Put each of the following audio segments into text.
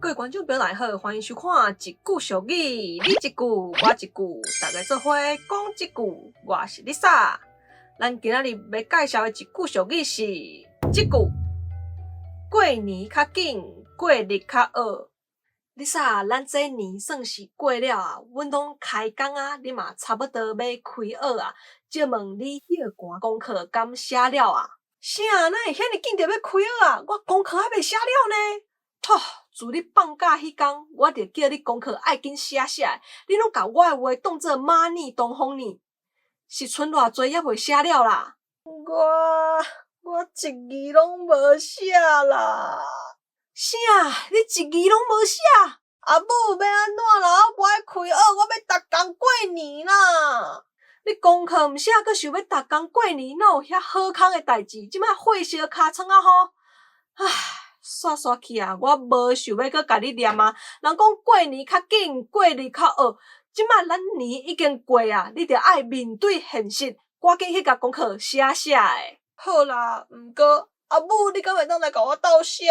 各位观众朋友大家好，欢迎收看一句俗语，你一句我一句，大家做伙讲一句，我是 Lisa。咱今仔日要介绍的一句俗语是这句：过年较紧，过日较学。Lisa，咱这年算是过了啊，阮拢开工啊，你嘛差不多要开学啊。借问你迄个寒功课敢写了啊？啥？哪会遐尼紧就要开学啊？我功课还未写了呢。自你放假迄天，我就叫你功课爱紧写写的，你拢甲我的话当做马尼东风呢？是剩偌济还未写了啦？我一字拢无写啦。啥？你一字拢无写？阿母要安怎啦？我无爱开学，我要逐工过年啦。你功课毋写，阁想要逐工过年，哪有遐好康的代志？即摆火烧尻川啊吼！唉。煞去啊！我无想要阁甲你念啊！人讲过年较紧，过日较学。即摆咱年已经过啊，你着爱面对现实，赶紧去甲功课写写诶。好啦，毋过阿母，你敢会当来甲我斗写？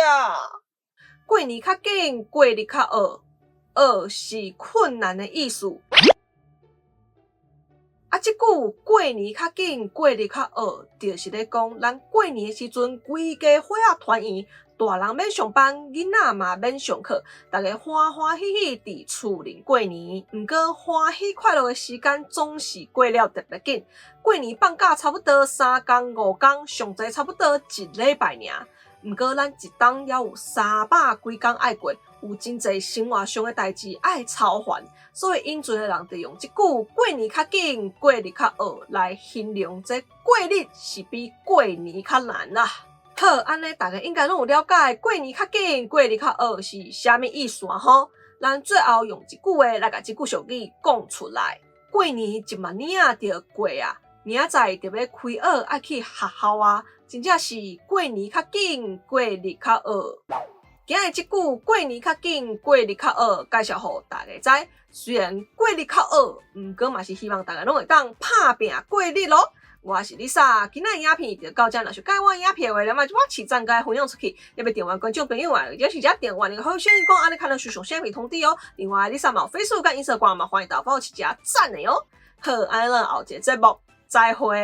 过年较紧，过日较学。学是困难的意思。即句过年较紧，过日较学，就是咧讲咱过年的时阵，规家伙仔团圆。大人免上班，囡仔嘛免上课，大家欢欢喜喜伫厝里过年。毋过欢喜快乐的时间总是过了特别紧。过年放假差不多3天5天，上侪差不多1礼拜尔。毋过咱一冬也有300几天爱过，有真侪生活上的代志爱操烦，所以因阵的人就用即句过年较紧，过日较学来形容这过日是比过年较难啦。好，安尼大家应该拢有了解过年较紧，过日较学是啥物意思啊？吼，咱最后用一句话来甲即句俗语讲出来。过年一万年啊，就过啊，明仔载就要开学，爱去学校啊，真正是过年较紧，过日较学。今日即句过年较紧，过日较学，介绍互大家知。虽然过日较学，毋过嘛是希望大家拢会当拍拼过日咯。我是 Lisa， 今日影片就到这，若是介我影片的话，咱就我起赞该分享出去，也别点完观众朋友啊，也是只点完那个好宣传，安尼看到书上下面通知哦。另外 ，Lisa 嘛有 Facebook 跟 Instagram 嘛，欢迎大家帮我去加赞的哦。好，安尼咱后一个节目再会。